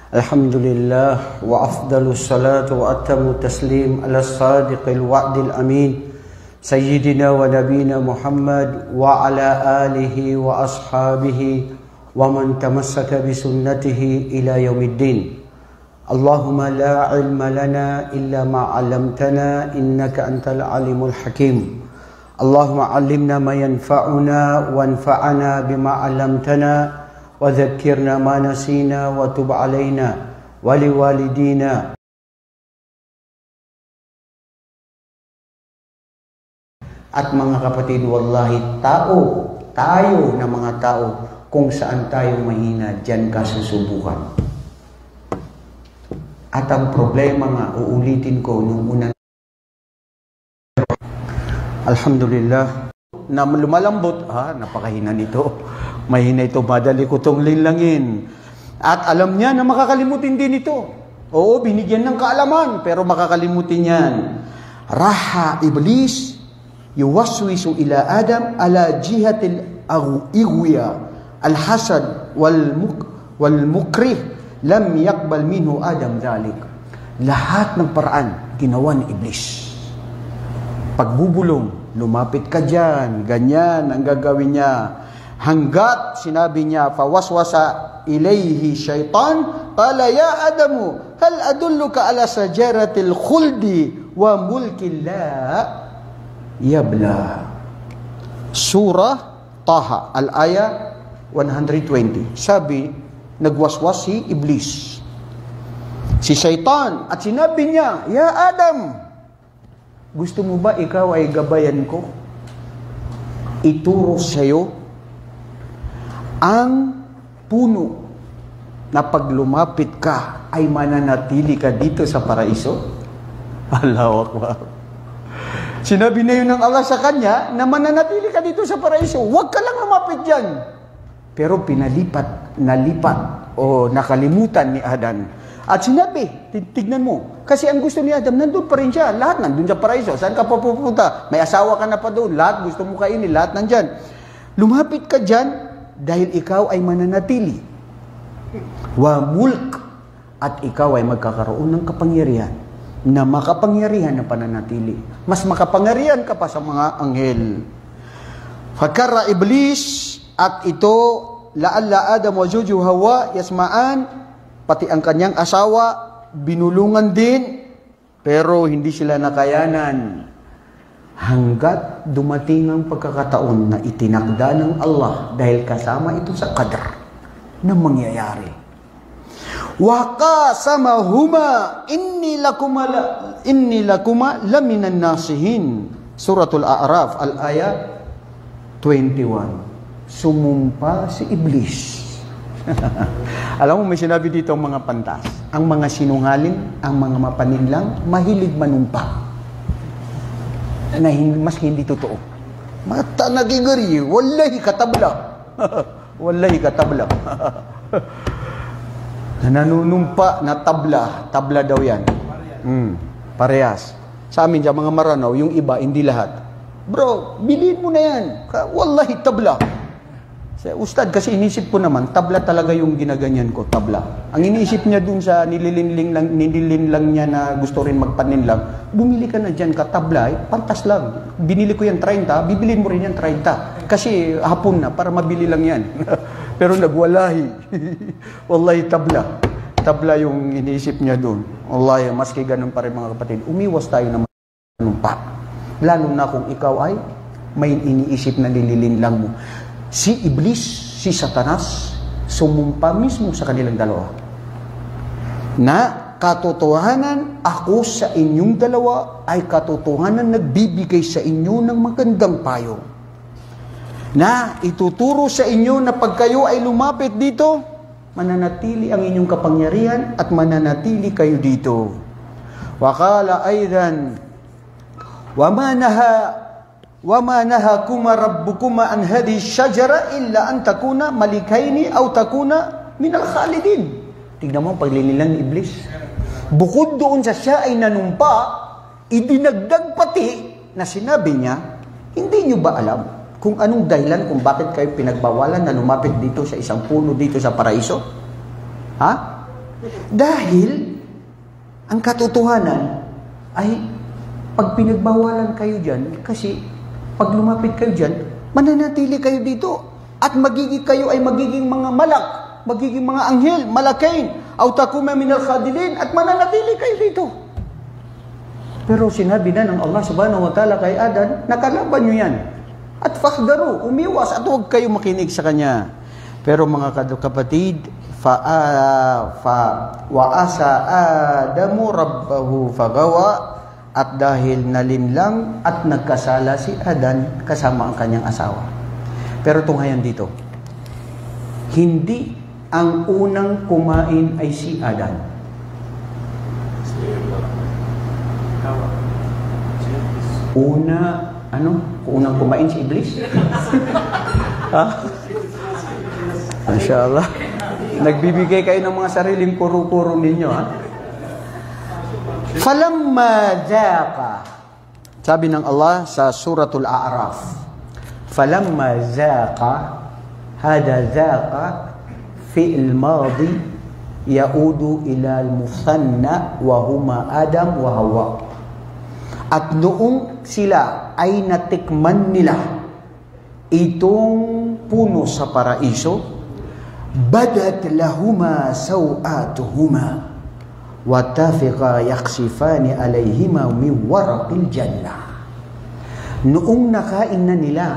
Alhamdulillah wa afdalus salatu wa atammu taslim ala sadiqil wa'dil amin Sayyidina wa nabina Muhammad wa ala alihi wa ashabihi wa man tamassaka bi sunnatihi ila yaumiddin. Allahumma la ilma lana illa ma 'allamtana innaka antal alimul hakim. Allahumma 'allimna ma yanfa'una wanfa'na bima 'allamtana wa dhakkirna ma nasina wa tub 'alaina wa liwalidina. At mga kapatid, wallahi tayo na mga tao, kung saan tayo mahina, diyan ka susubukan. At ang problema nga, uulitin ko nung unang Alhamdulillah na lumalambot, napakahina nito. Mahina ito, madali ko itong linlangin. At alam niya na makakalimutin din ito. Oo, binigyan ng kaalaman, pero makakalimutin yan. Raha Iblis, yuwaswisu ila Adam ala jihatil igwiya, al-hasad wal-mukrih, lam yakbal minhu Adam dhalik. Lahat ng paraan, ginawa ni Iblis. Pagbubulong, lumapit ka dyan, ganyan ang gagawin niya. Hanggat sinabi niya, fawaswasa ilayhi syaitan, qala ya Adamu, hal adulluka ala sajaratil khuldi wa mulkin la yabla. Surah Taha, al-aya 120. Sabi, nagwaswas si Iblis, si syaitan, at sinabi niya, ya Adam, gusto mo ba ikaw ay gabayan ko? Ituro sa'yo ang puno na pag lumapit ka ay mananatili ka dito sa paraiso? Allahu Akbar. Sinabi na yun ng Allah sa kanya na mananatili ka dito sa paraiso. Huwag ka lang lumapit dyan. Pero nalipat o nakalimutan ni Adan. At sinabi, tignan mo, kasi ang gusto ni Adam, nandun pa rin siya. Lahat nandun sa paraiso. Saan ka pupunta? May asawa ka na pa doon. Lahat gusto mo kainin. Lahat nandyan. Lumapit ka dyan dahil ikaw ay mananatili. Wa mulk. At ikaw ay magkakaroon ng kapangyarihan na makapangyarihan na pananatili. Mas makapangyarihan ka pa sa mga anghel. Fakara Iblis, at ito, la'alla Adam wa Juju Hawa yasma'an, pati ang kanyang asawa, binulungan din, pero hindi sila nakayanan. Hanggat dumating ang pagkakataon na itinakda ng Allah dahil kasama ito sa qadr na mangyayari. Wa qasamahuma inni lakuma laminan nasihin. Suratul A'raf, al-aya 21. Sumumpa si Iblis. Alam mo, may sinabi dito ang mga pantas. Ang mga sinungaling, ang mga mapaninlang, mahilig manumpa. Na mas hindi totoo. Mata nagigari, wallahi katabla. Wallahi katabla. Nanunumpa na tabla daw yan. Parehas. Sa amin dyan, mga maranaw, yung iba, hindi lahat. Bro, bilhin mo na yan. Wallahi tabla. Ustad, kasi inisip ko naman, tabla talaga yung ginaganyan ko, tabla. Ang inisip niya dun sa nililin lang niya na gusto rin magpanin lang, bumili ka na dyan ka tabla, pantas lang. Binili ko yan 30, bibilin mo rin yan 30. Kasi hapon na, para mabili lang yan. Pero nagwalahi. Wallahi tabla. Tabla yung inisip niya dun. Wallahi, maski ganun pa rin mga kapatid, umiwas tayo na manumpa. Lalo na kung ikaw ay may iniisip na nililin lang mo. Si Iblis, si Satanas, sumumpa mismo sa kanilang dalawa. Na katotohanan, ako sa inyong dalawa ay katotohanan nagbibigay sa inyo ng magandang payo. Na ituturo sa inyo na pag kayo ay lumapit dito, mananatili ang inyong kapangyarihan at mananatili kayo dito. Wakala aydan, وَمَا نَهَاكُمَا رَبُّكُمَا عَنْ هَذِهِ الشَّجَرَةِ إِلَّا أَن تَكُونَا مَلِكَيْنِ أَوْ تَكُونَا مِنَ الْخَالِدِينَ. Tignan mo ang paglililang ni Iblis. Bukod doon sa siya ay nanumpa, idinagdag pati na sinabi niya, hindi niyo ba alam kung anong dahilan kung bakit kayo pinagbawalan na lumapit dito sa isang puno dito sa paraiso? Ha? Dahil, ang katotohanan ay, pag pinagbawalan kayo dyan, kasi pag lumapit kayo dyan, mananatili kayo dito. At kayo ay magiging mga malak, magiging mga anghel, malakain, aw takuma minal khadilin, at mananatili kayo dito. Pero sinabi na ng Allah subhanahu wa ta'ala kay Adan, nakalaban nyo yan. At fakhdaru, umiwas, at huwag kayo makinig sa kanya. Pero mga kapatid, wa'asa Adamu rabbahu fagawa, at dahil nalimlang at nagkasala si Adan kasama ang kanyang asawa. Pero tunghayan dito, hindi ang unang kumain ay si Adan. Unang kumain si Iblis? Ha? Mashallah. Nagbibigay kayo ng mga sariling kuro-kuro ninyo, ha? Falamma zaqa. Sabi ng Allah sa suratul A'raf, falamma zaqa, hada zaqa fi'l madi yaudu ila al-musanna wa huma Adam wa Hawa. At noong sila ay natikman nila itong puno sa paraiso, badat lahuma sawatuhuma watafiqa yaksifani alayhima min waraqil jannah. Noong nakain na nila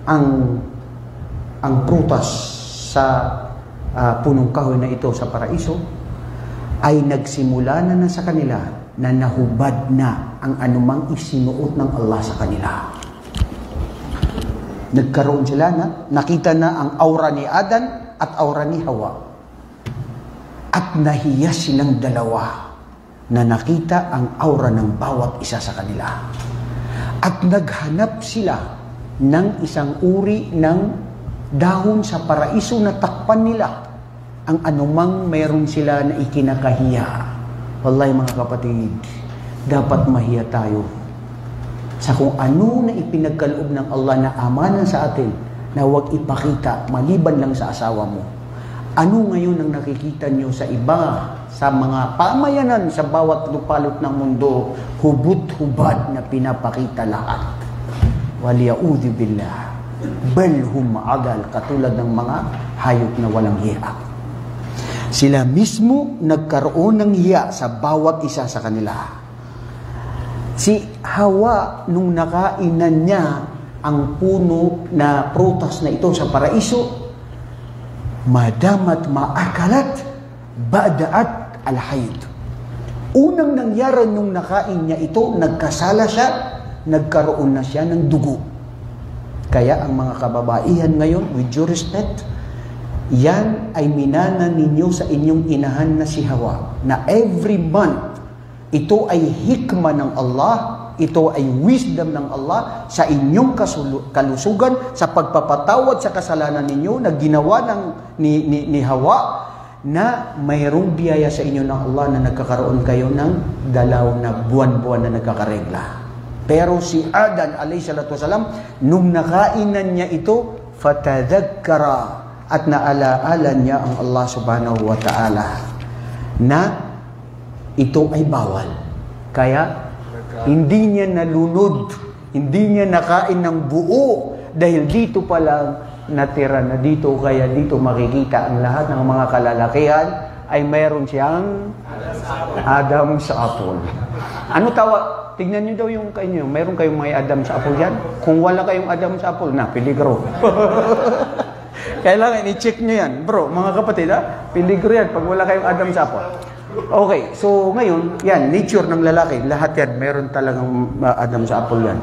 ang prutas sa punong kahoy na ito sa paraiso, ay nagsimula na sa kanila na nahubad na ang anumang isinuot ng Allah sa kanila. Nagkaroon sila nakita na ang aura ni Adan at aura ni Hawa. At nahiya silang dalawa na nakita ang aura ng bawat isa sa kanila. At naghanap sila ng isang uri ng dahon sa paraiso na takpan nila ang anumang meron sila na ikinakahiya. Wallahi mga kapatid, dapat mahiya tayo sa kung ano na ipinagkaloob ng Allah na amanan sa atin na huwag ipakita maliban lang sa asawa mo. Ano ngayon ang nakikita nyo sa iba, sa mga pamayanan sa bawat lupalot ng mundo, hubot-hubad na pinapakita lahat. Waliya'udhu billah. Balhum agal, katulad ng mga hayop na walang hiya. Sila mismo nagkaroon ng hiya sa bawat isa sa kanila. Si Hawa, nung nakainan niya ang puno na prutas na ito sa paraiso, madamat maakalat ba'da'at al-hayd. Unang nangyari nung nakain niya ito, nagkasala siya, nagkaroon na siya ng dugo. Kaya ang mga kababaihan ngayon, with due respect, yan ay minana ninyo sa inyong inahan na si Hawa, na every month, ito ay hikmah ng Allah, ito ay wisdom ng Allah sa inyong kalusugan, sa pagpapatawad sa kasalanan ninyo na ginawa ni Hawa, na mayroong biyaya sa inyo ng Allah na nagkakaroon kayo ng dalaw na buwan-buwan na nagkakaregla. Pero si Adan alayhisalatu-wasalam, nung nakainan niya ito, fatadhakkara, at naalaala niya ang Allah subhanahu wa ta'ala na ito ay bawal. Kaya hindi niya nalunod, hindi niya nakain ng buo, dahil dito pa lang natira na dito, kaya dito makikita ang lahat ng mga kalalakihan ay mayroon siyang Adam sa apple. Ano tawag? Tignan niyo daw yung kayo, mayroon kayong may Adam sa apple yan? Kung wala kayong Adam sa apple, na, peligro. Kailangan i-check nyo yan. Bro, mga kapatid, peligro yan pag wala kayong Adam sa apple. Okay, so ngayon, yan, nature ng lalaki, lahat yan, meron talagang Adam sa apple yan.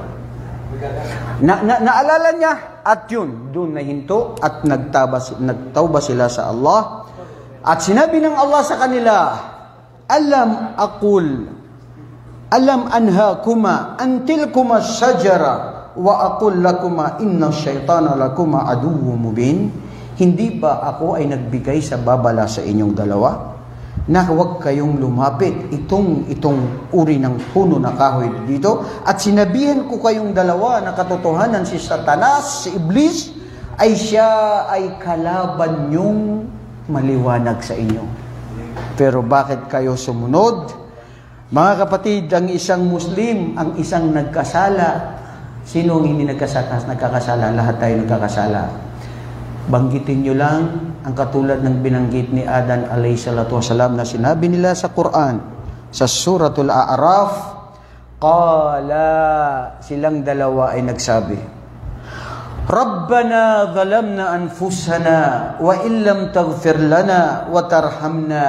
Naalala niya, at yun, doon nahinto, at nagtawba sila sa Allah. At sinabi ng Allah sa kanila, alam anhakuma antilkuma syajara wa aqul lakuma inna syaitana lakuma aduwwum mubin. Hindi ba ako ay nagbigay sa babala sa inyong dalawa na huwag kayong lumapit itong uri ng puno na kahoy dito, at sinabihan ko kayong dalawa na katotohanan si Satanas, si Iblis, ay siya ay kalaban nyong maliwanag sa inyo. Pero bakit kayo sumunod? Mga kapatid, ang isang Muslim, ang isang nagkasala. Sino ang hindi nagkakasala? Lahat tayo nagkakasala. Banggitin nyo lang ang katulad ng binanggit ni Adan alayhi salatu wasalam na sinabi nila sa Quran, sa Suratul A'raf, qala, silang dalawa ay nagsabi, Rabbana zalamna anfusana wa illam taghfir lana wa tarhamna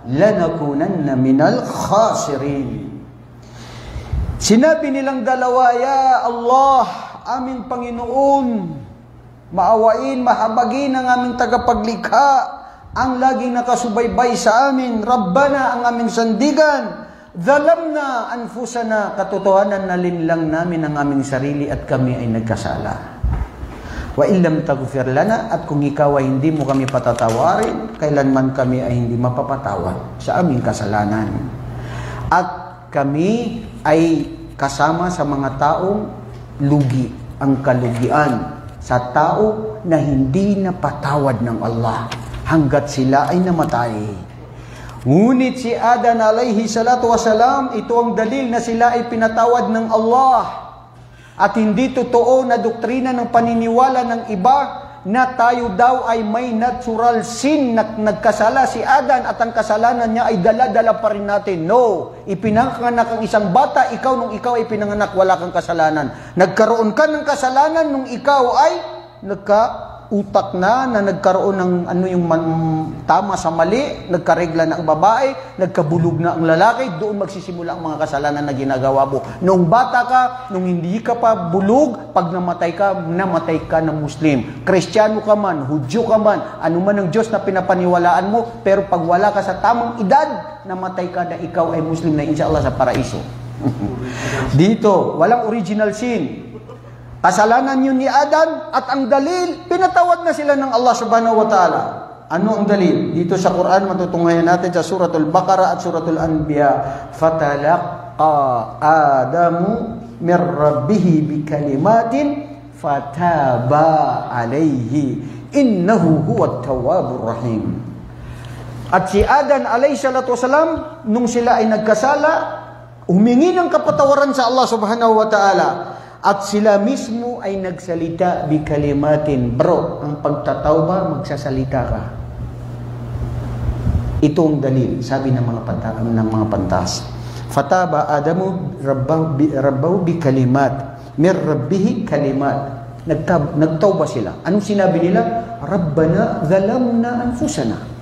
lanakunanna minal khasirin. Sinabi nilang dalawa, Ya Allah, aming Panginoon, maawain, mahabagin ang aming tagapaglikha, ang laging nakasubaybay sa amin. Rabbana, ang aming sandigan, zalamna anfusana, katotohanan na linlang namin ang aming sarili at kami ay nagkasala. Wa illam taghfir lana, at kung ikaw ay hindi mo kami patatawarin, kailanman kami ay hindi mapapatawad sa aming kasalanan. At kami ay kasama sa mga taong lugi, ang kalugian sa tao na hindi napatawad ng Allah hanggat sila ay namatay. Ngunit si Adan alayhi salatu wasalam, ito ang dalil na sila ay pinatawad ng Allah. At hindi totoo na doktrina ng paniniwala ng iba na tayo daw ay may natural sin na nagkasala si Adan at ang kasalanan niya ay dala-dala pa rin natin. No, ipinanganak ang isang bata, ikaw nung ikaw ay pinanganak, wala kang kasalanan. Nagkaroon ka ng kasalanan nung ikaw ay nagka-utak na nagkaroon ng tama sa mali, nagkaregla na ang babae, nagkabulog na ang lalaki, doon magsisimula ang mga kasalanan na ginagawa mo. Noong bata ka, nung hindi ka pa bulog, pag namatay ka ng Muslim. Kristiyano ka man, Hudyo ka man, anuman ang Diyos na pinapaniwalaan mo, pero pag wala ka sa tamang edad, namatay ka na ikaw ay Muslim na inshallah sa paraiso. Dito, walang original sin. Kasalanan yun ni Adan at ang dalil, pinatawad na sila ng Allah subhanahu wa ta'ala. Ano ang dalil? Dito sa Quran, matutunghayan natin sa Suratul Baqarah at Suratul Anbiya. Fatalaqa Adamu min rabbihi bikalimatin fataba alayhi innahu huwat tawwabur rahim. At si Adan alayhi salatu wasalam, nung sila ay nagkasala, humingi ng kapatawaran sa Allah subhanahu wa ta'ala. At sila mismo ay nagsalita bi kalimatin. Bro, ang pagtatawba, magsasalita ka. Itong dalil, sabi ng mga pantas. Fataba Adamu rabbahu bi kalimat. Mir rabbihi kalimat. Nagtawba sila. Anong sinabi nila? Rabbana zalamna anfusana.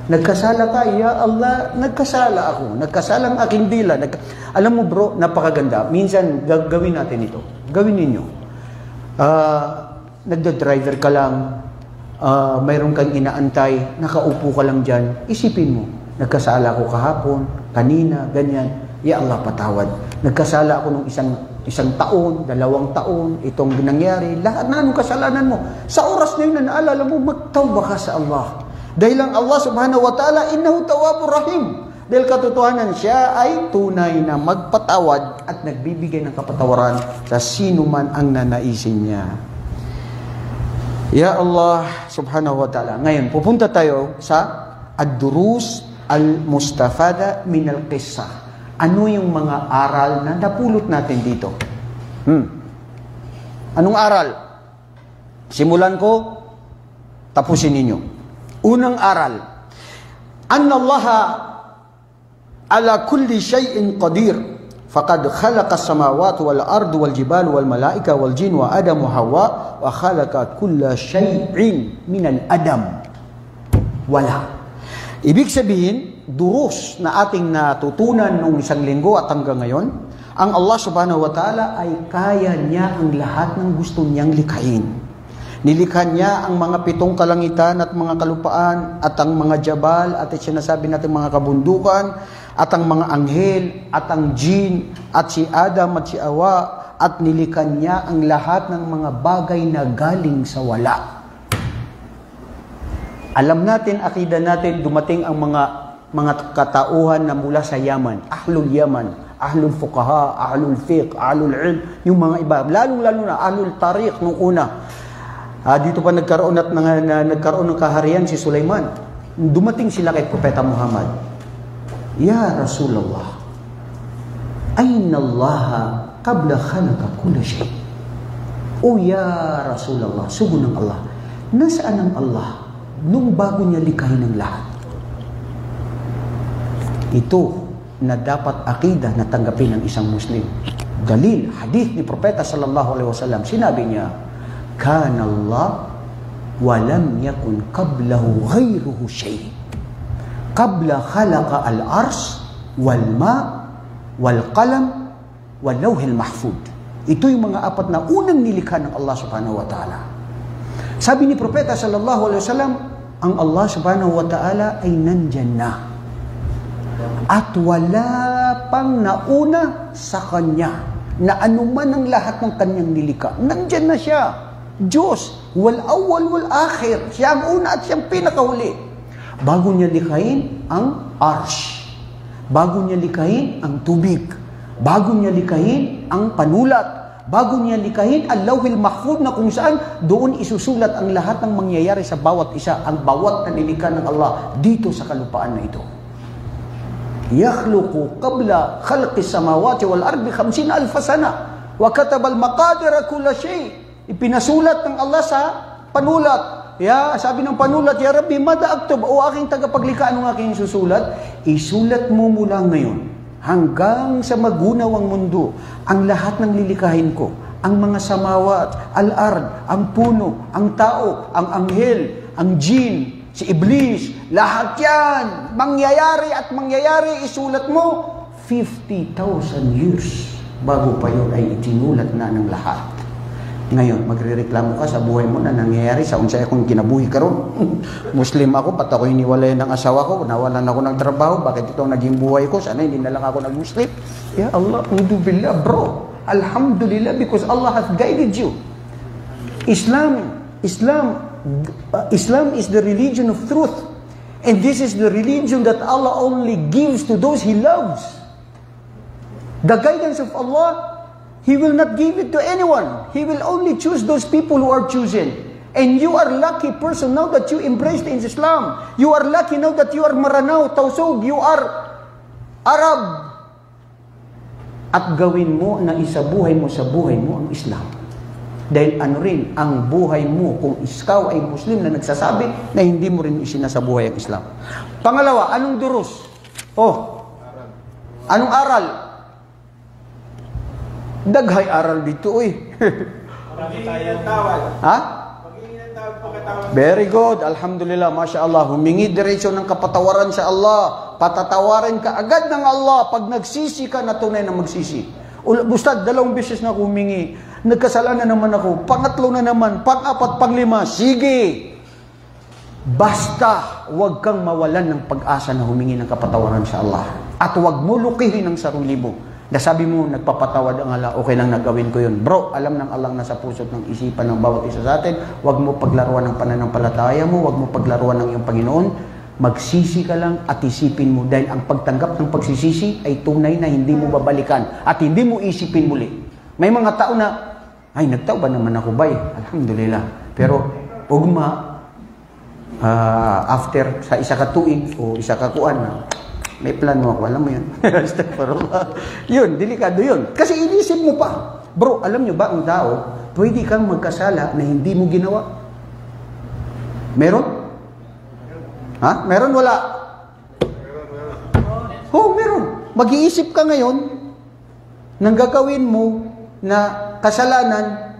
Nagkasala ka, Ya Allah, nagkasala ako. Nagkasala ang aking dila. Alam mo bro, napakaganda. Minsan, gawin natin ito. Gawin ninyo. Nagda-driver ka lang, mayroon kang inaantay, nakaupo ka lang dyan, isipin mo, nagkasala ako kahapon, kanina, ganyan. Ya Allah, patawad. Nagkasala ako nung isang taon, 2 taon, itong nangyari, lahat na anong kasalanan mo. Sa oras na yun na naalala mo, magtawba ka sa Allah. Dahil ang Allah subhanahu wa ta'ala, innahu tawwabur rahim. Dahil katotohanan, siya ay tunay na magpatawad at nagbibigay ng kapatawaran sa sino man ang nanaisin niya. Ya Allah subhanahu wa ta'ala. Ngayon, pupunta tayo sa ad-durus al-mustafada min al-qissa. Ano yung mga aral na napulot natin dito? Anong aral? Simulan ko, tapusin ninyo. Unang aral, anna Allah ala kulli shay'in qadir, faqad khalaqa as-samawati wal ardi wal jibali wal malaika wal jin wa Adam wa Hawa wa khalaqa kulla shay'in min al-adam. Wala. Ibig sabihin, durus na ating natutunan nung isang linggo at hanggang ngayon, ang Allah subhanahu wa ta'ala ay kaya niya ang lahat ng gusto niyang likhain. Nilikha niya ang mga 7 kalangitan at mga kalupaan at ang mga jabal at sinasabi natin mga kabundukan at ang mga anghel at ang jin at si Adam at si Hawa at nilikha niya ang lahat ng mga bagay na galing sa wala. Alam natin, akida natin, dumating ang mga katauhan na mula sa Yaman, Ahlul Yaman, Ahlul Fuqaha, Ahlul Fiqh, Ahlul Ilm, yung mga iba, lalong-lalo na Ahlul Tariq nung una. Dito pa nagkaroon ng kaharian si Sulaiman. Dumating sila kay Propeta Muhammad. Ya Rasulullah, ayna Allah qabla khalaqa kulla shay? O ya Rasulullah, sugo ng Allah, nasaan ang Allah nung bago niya likhain ang lahat? Ito na dapat akida na tanggapin ng isang Muslim. Dalil, hadith ni Propeta sallallahu alaihi wasallam, sinabi niya, kana Allah wa lam yakun qablahu ghayruhu shay. Qabla khalaqa al-ars wal ma wal qalam wal lawhil mahfud. Ito yung mga apat na unang nilikha ng Allah subhanahu wa ta'ala. Sabi ni Propeta sallallahu alaihi wasallam, ang Allah subhanahu wa ta'ala ay nandyan na. At wala pang nauna sa Kanya na anuman ang lahat ng Kanyang nilikha. Nandyan na siya. Diyos, wal awwal wal akhir. Siya ang una at siya ang pinakahuli. Bago niya likhain ang arsh. Bago niya likhain ang tubig. Bago niya likhain ang panulat. Bago niya likhain ang lawhil mahfud na kung saan doon isusulat ang lahat ng mangyayari sa bawat isa, ang bawat na nilikha ng Allah dito sa kalupaan na ito. Yakhluqu qabla khalqi samawati wal ardi 50,000 sana wa kataba al maqadira kulla shay. Ipinasulat ng Allah sa panulat. Sabi ng panulat, Ya Rabbi, mada aktub, o aking tagapaglikha, anong aking susulat? Isulat mo mula ngayon hanggang sa magunaw ang mundo ang lahat ng lilikhahin ko, ang mga samawat, al-ard, ang puno, ang tao, ang anghel, ang jin, si Iblis, lahat yan, mangyayari at mangyayari, isulat mo, 50,000 years bago pa yun ay itinulat na ng lahat. Ngayon, magrereklamo ka sa buhay mo na nangyayari sa unsay akong kinabuhi karon. Muslim ako, ba't ako hiniwalay ng asawa ko, nawalan ako ng trabaho, bakit ito ang naging buhay ko, sana hindi na lang ako nag-Muslim. Ya Allah, billah, bro, alhamdulillah, because Allah has guided you. Islam is the religion of truth. And this is the religion that Allah only gives to those He loves. The guidance of Allah, He will not give it to anyone. He will only choose those people who are chosen. And you are lucky person now that you embraced Islam. You are lucky now that you are Maranao, Tausug, you are Arab. At gawin mo na isabuhay mo sa buhay mo ang Islam. Dahil ano rin, ang buhay mo, kung ikaw ay Muslim na nagsasabi na hindi mo rin isinasabuhay ang Islam. Pangalawa, anong durus? Anong aral? Daghay aral dito, Marami tayong tawad. Ha? Pag-ingin ng tawad, pagkatawad. Very good. Alhamdulillah. Masya Allah. Humingi diretsyo ng kapatawaran sa Allah. Patatawarin ka agad ng Allah pag nagsisi ka na tunay na magsisi. Ustad, 2 beses na ako humingi. Nagkasalanan naman ako. Pangatlo na naman. Pang-4, pang-5. Sige. Basta huwag kang mawalan ng pag-asa na humingi ng kapatawaran sa Allah. At huwag mo lukihin ang sarili mo. Nasabi mo, nagpapatawad ang Allah, okay lang nagawin ko yun. Bro, alam ng Allah nasa puso't ng isipan ng bawat isa sa atin. Huwag mo paglaruan ng pananampalataya mo, huwag mo paglaruan ng iyong Panginoon. Magsisi ka lang at isipin mo dahil ang pagtanggap ng pagsisisi ay tunay na hindi mo babalikan at hindi mo isipin muli. May mga tao na, ay nagtauba naman ako bay, alhamdulillah. Pero ugma, after sa isa ka tuig o isa ka kuan na, may plan mo ako, alam mo yun. Astagfirullah. Yun, delikado yun. Kasi inisip mo pa. Bro, alam nyo ba ang tao, pwede kang magkasala na hindi mo ginawa? Meron? Ha? Meron? Wala? Meron. Mag-iisip ka ngayon ng gagawin mo na kasalanan,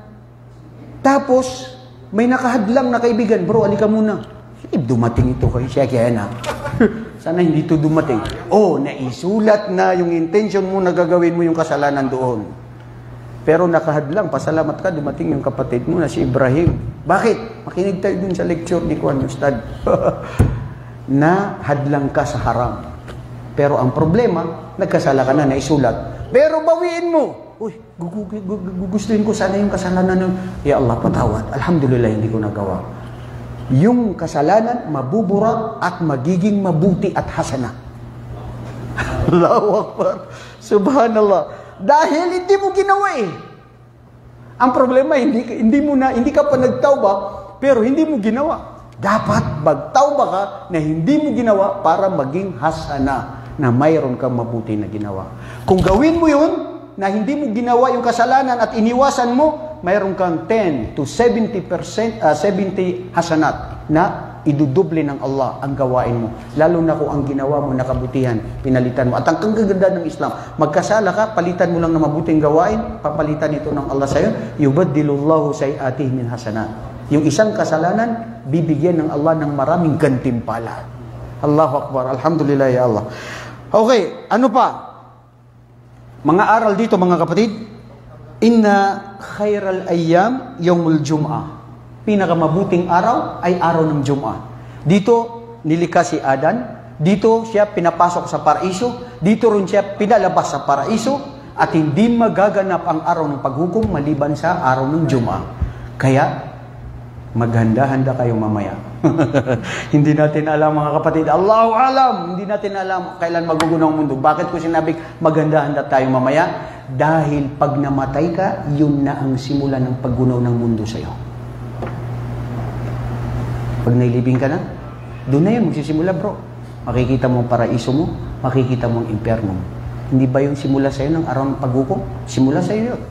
tapos may nakahadlang na kaibigan. Bro, alika muna. Dumating ito kay siya kaya na. Sana hindi ito dumating. Naisulat na yung intention mo na gagawin mo yung kasalanan doon. Pero nakahadlang, pasalamat ka, dumating yung kapatid mo na si Ibrahim. Bakit? Makinig tayo dun sa lecture ni Kuan Ustad. Na hadlang ka sa haram. Pero ang problema, nagkasala ka na, naisulat. Pero bawiin mo. Gugustuhin ko sana yung kasalanan nun. Ya Allah, patawad. Alhamdulillah, hindi ko nagawa. Yung kasalanan, mabubura at magiging mabuti at hasana. Allahu Akbar. Subhanallah. Dahil hindi mo ginawa Ang problema, hindi ka pa nagtauba, pero hindi mo ginawa. Dapat magtauba ka na hindi mo ginawa para maging hasana. na mayroon kang mabuti na ginawa. Kung gawin mo yun, na hindi mo ginawa yung kasalanan at iniwasan mo, mayroon kang 10 to 70% 70 hasanat na idudoble ng Allah ang gawain mo. Lalo na kung ang ginawa mo na kabutihan, pinalitan mo. At ang kagaganda ng Islam, magkasala ka, palitan mo lang na mabuting gawain, papalitan ito ng Allah sa'yo, yubaddilullahu sayi'atihim min hasanat. Yung isang kasalanan, bibigyan ng Allah ng maraming gantimpala. Allahu Akbar. Alhamdulillah ya Allah. Okay, ano pa? Mga aral dito mga kapatid, inna khairal ayyam yawmul jum'ah. Pinakamabuting araw ay araw ng Jum'ah. Dito nilikha si Adan, dito siya pinapasok sa paraiso, dito rin siya pinalabas sa paraiso, at hindi magaganap ang araw ng paghukom maliban sa araw ng Jum'ah. Kaya maghanda-handa kayo mamaya. Hindi natin alam mga kapatid, Allahu alam, hindi natin alam kailan magugunaw ang mundo. Bakit ko sinabing maghanda-handa tayo mamaya? Dahil pag namatay ka, yun na ang simula ng paggunaw ng mundo sa iyo. Pag nailibing ka na, doon na yan magsisimula bro. Makikita mo ang paraiso mo, makikita mo ang impyerno mo. Hindi ba yung simula sa iyo ng araw ng paghukom? Simula sa iyo yun.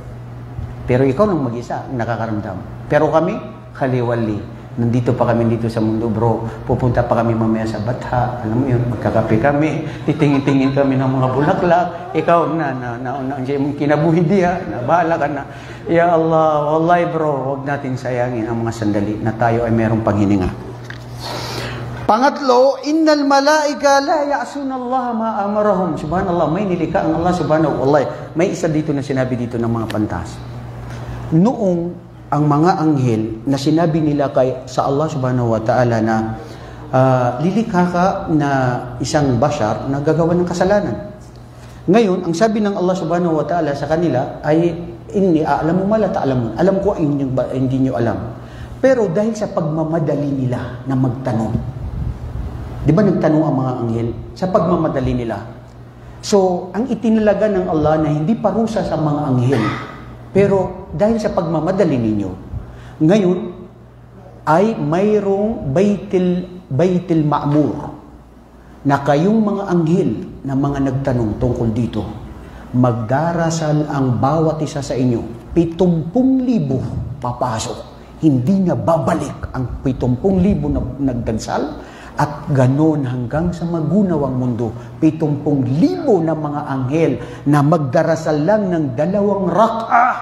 Pero ikaw nang mag-isa, nakakaramdam. Pero kami, khaliwali. Nandito pa kami dito sa mundo, bro. Pupunta pa kami mamaya sa Batha. Alam mo yun, magkakape kami. Titingin-tingin kami ng mga bulaklak. Ikaw yung kinabuhi diya. Bahala ka na. Ya Allah, wallahi bro, huwag natin sayangin ang mga sandali na tayo ay merong panghininga. Pangatlo, innal malaika la ya'suna Allah ma amarahum. Subhanallah, may nilikha ang Allah subhanahu. Wallahi, may isa dito na sinabi dito ng mga pantas. Noong ang mga anghel na sinabi nila sa Allah subhanahu wa ta'ala na lilikha ka na isang bashar na gagawa ng kasalanan. Ngayon, ang sabi ng Allah subhanahu wa ta'ala sa kanila ay, inni a'lamu ma la ta'lamun. Alam ko hindi nyo alam. Pero dahil sa pagmamadali nila na magtanong, di ba nagtanong ang mga anghel? Sa pagmamadali nila. So, ang itinalaga ng Allah na hindi parusa sa mga anghel, pero dahil sa pagmamadali ninyo, ngayon ay mayroong Baitul Ma'mur na kayong mga anghel na mga nagtanong tungkol dito. Magdarasal ang bawat isa sa inyo. 70,000 papasok. Hindi na babalik ang 70,000 na nagdansal. At ganon hanggang sa magunaw ang mundo, 70,000 na mga anghel na magdarasal lang ng 2 rak'ah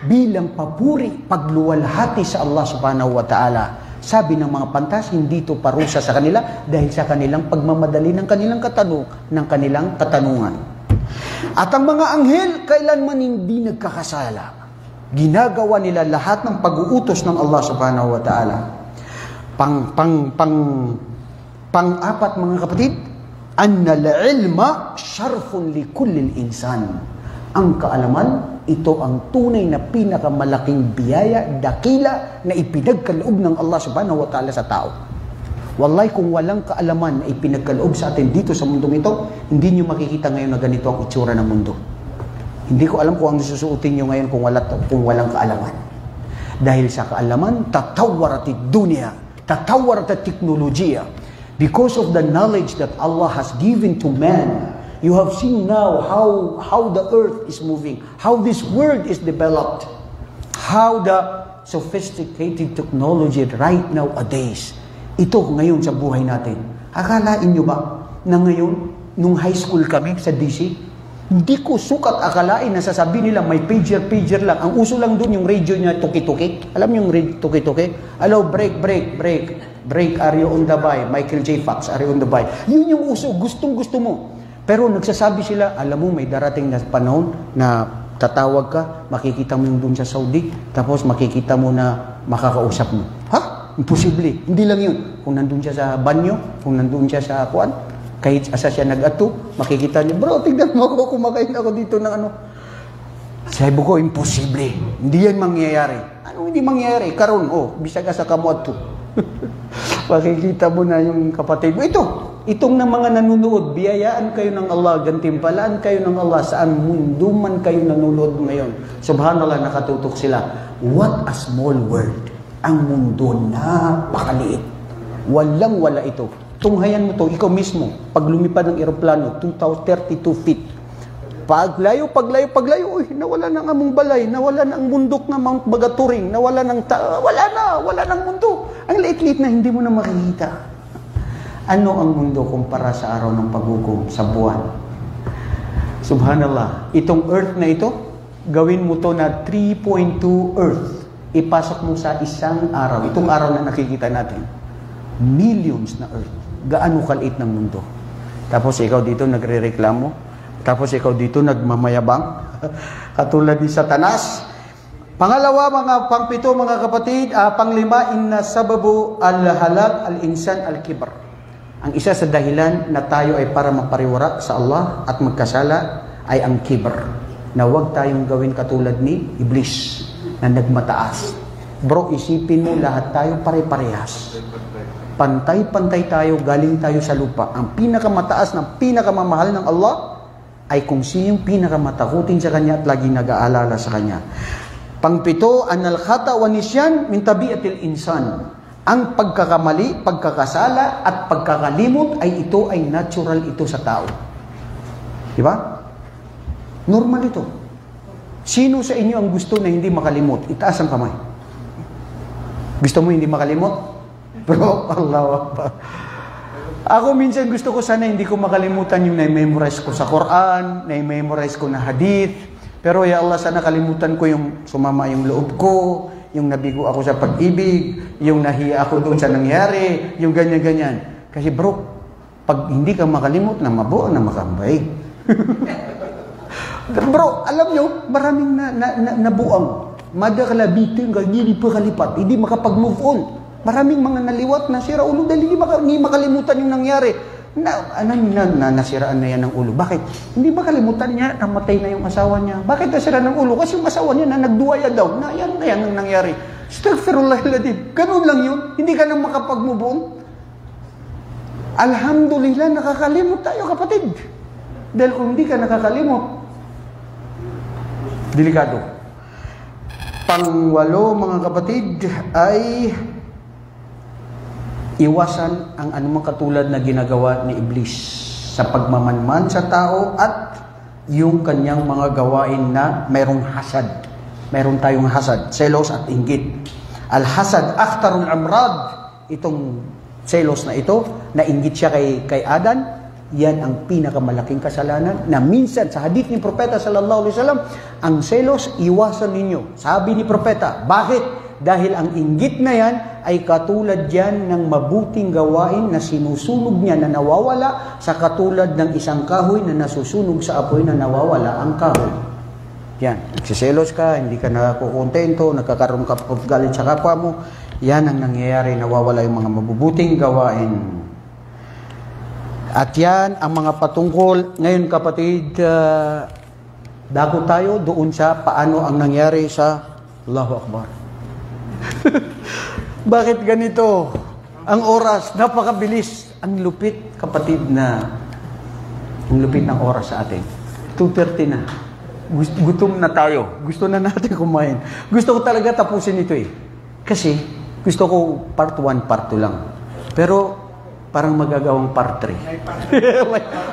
bilang papuri, pagluwalhati sa Allah subhanahu wa ta'ala. Sabi ng mga pantas, hindi ito parusa sa kanila dahil sa kanilang pagmamadali ng kanilang katanungan. At ang mga anghel, kailanman hindi nagkakasala. Ginagawa nila lahat ng pag-uutos ng Allah subhanahu wa ta'ala. Pang-apat mga kapatid, annal ilma syarfun li kullil insan. Ang kaalaman, ito ang tunay na pinakamalaking biyaya, dakila na ipinagkaloob ng Allah subhanahu wa ta'ala sa tao. Wallahi, kung walang kaalaman na ipinagkaloob sa atin dito sa mundong ito, hindi nyo makikita ngayon na ganito ang itsura ng mundo. Hindi ko alam kung ang susuotin nyo ngayon kung walang kaalaman. Dahil sa kaalaman, tatawaratid dunya, tatawaratid teknolohiya. Because of the knowledge that Allah has given to man, you have seen now how the earth is moving, how this world is developed, how the sophisticated technology right nowadays. Ito ngayon sa buhay natin. Akalain nyo ba na ngayon, nung high school kami sa DC, hindi ko sukat akalain na sasabihin nila may pager lang. Ang uso lang doon yung radio niya, tuki-tuki. Alam niyo yung tuki-tuki? Hello, break. Break, are you on the by? Michael J. Fox, are you on the by? Yun yung uso, gustong-gusto mo. Pero nagsasabi sila, alam mo, may darating na panahon na tatawag ka, makikita mo yung doon sa Saudi, tapos makikita mo na makakausap mo. Ha? Imposible. Hindi lang yun. Kung nandun siya sa banyo, kung nandun siya sa kuwan, kahit asa siya nag-ato, makikita niya, bro, tignan mo ako, kumakain ako dito ng ano. Sabi ko, imposible. Hindi yan mangyayari. Ano hindi mangyayari? Karon, bisag ka sa kamuat to. Makikita mo na yung kapatid mo. Itong na mga nanunood, biyayaan kayo ng Allah, gantimpalaan kayo ng Allah, saan mundo man kayo nanunood ngayon. Subhanallah, nakatutok sila. What a small world. Ang mundo napakaliit. Walang-wala ito. Tunghayan mo to, ikaw mismo. Pag lumipad ng eroplano, 232 feet. Paglayo, uy, nawala na ang among balay, nawala na ang bundok ng Mount Bagaturing, nawala na ang mundo. Ang liit-liit na hindi mo na makikita. Ano ang mundo kumpara sa araw ng paghukom sa buwan? Subhanallah, itong earth na ito, gawin mo to na 3.2 earth. Ipasok mo sa isang araw. Itong araw na nakikita natin. Millions na earth. Gaano kaliit ng mundo. Tapos ikaw dito nagre-reklamo. Tapos ikaw dito nagmamayabang. Katulad ni Satanas. Pangalawa, pangpito, mga kapatid. Panglima, inna sababu al-halak al-insan al-kibr. Ang isa sa dahilan na tayo ay para mapariwara sa Allah at magkasala ay ang kibr. Na huwag tayong gawin katulad ni Iblis na nagmataas. Bro, isipin mo lahat tayo pare-parehas. Pantay-pantay tayo, galing tayo sa lupa. Ang pinakamataas na pinakamamahal ng Allah ay kung siyong pinakamatakutin sa Kanya at lagi nag-aalala sa Kanya. Pangpito, anal khata wa nisyan min tabiatil insan. Ang pagkakamali, pagkakasala at pagkakalimot ay natural ito sa tao. Di ba? Normal ito. Sino sa inyo ang gusto na hindi makalimot? Itaas ang kamay. Gusto mo hindi makalimot? Bro, Allah Akbar. Ako minsan gusto ko sana hindi ko makalimutan yung na-memorize ko sa Quran, na-memorize ko na hadith. Pero ya Allah, sana kalimutan ko yung sumama yung loob ko, yung nabigo ako sa pag-ibig, yung nahiya ako doon sa nangyari, yung ganyan-ganyan. Kasi bro, pag hindi ka makalimot na mabuo na makambay. Bro, alam nyo, maraming nabuang. Madakalabitin ka, hindi pa kalipat, hindi makapag-move on. Maraming mga naliwat na sira ulo dahil hindi makalimutan yung nangyari. Nasiraan na yan ng ulo. Bakit? Hindi makalimutan niya, namatay na yung asawa niya. Bakit nasira ng ulo? Kasi yung asawa niya na nagduwaya daw. Yan ang nangyari. Astaghfirullahaladzim. Ganun lang yun. Hindi ka na makapag-move on. Alhamdulillah, nakakalimot tayo, kapatid. Dahil kung hindi ka nakakalimot, delikado. Pangwalo, mga kapatid, ay iwasan ang anumang katulad na ginagawa ni Iblis sa pagmamanman sa tao at yung kanyang mga gawain na mayroong hasad. Mayroon tayong hasad, selos at inggit. Al-hasad akhtarul amrad. Itong selos na ito, na inggit siya kay Adan, yan ang pinakamalaking kasalanan na minsan sa hadith ni Propeta sallallahu alaihi wasallam, ang selos iwasan ninyo. Sabi ni Propeta, bakit? Dahil ang inggit na yan ay katulad yan ng mabuting gawain na sinusunog niya na nawawala sa katulad ng isang kahoy na nasusunog sa apoy na nawawala ang kahoy. Yan. Nagsiselos ka, hindi ka nakukontento, nagkakaroon ka of galit sa kapwa mo. Yan ang nangyayari, nawawala yung mga mabubuting gawain. At yan ang mga patungkol. Ngayon kapatid, dako tayo doon sa paano ang nangyari sa Allahu Akbar. Bakit ganito? Ang oras, napakabilis. Ang lupit, kapatid, ang lupit ng oras sa atin. 2:30 na. Gutom na tayo. Gusto na natin kumain. Gusto ko talaga tapusin ito eh. Kasi, gusto ko part 1, part 2 lang. Pero, parang magagawang part 3.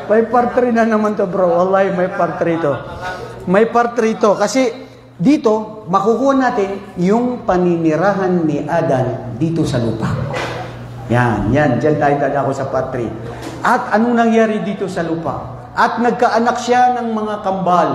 may part 3 na naman to, bro. Wallahi, may part 3 to. May part 3 to. Kasi, dito, makukuha natin yung paninirahan ni Adan dito sa lupa. Yan. Diyan tayo dadako sa part 3. At anong nangyari dito sa lupa? At nagkaanak siya ng mga kambal.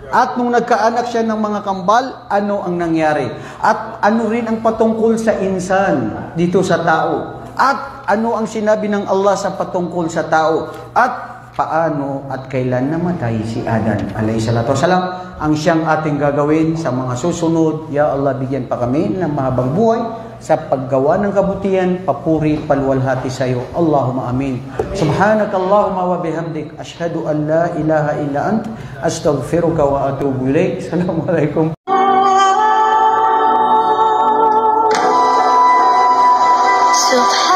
At nung nagkaanak siya ng mga kambal, ano ang nangyari? At ano rin ang patungkol sa insan dito sa tao? At ano ang sinabi ng Allah sa patungkol sa tao? At paano at kailan namatay si Adan alayhi salatu wasalam, ang siyang ating gagawin sa mga susunod. Ya Allah, bigyan pa kami ng mahabang buhay sa paggawa ng kabutihan, papuri, paluwalhati sa iyo. Allahumma amin. Subhanakallahumma wa bihamdik, ashhadu an la ilaha illa ant, astaghfiruka wa atubu ilaik. Assalamualaikum. Subhanallah.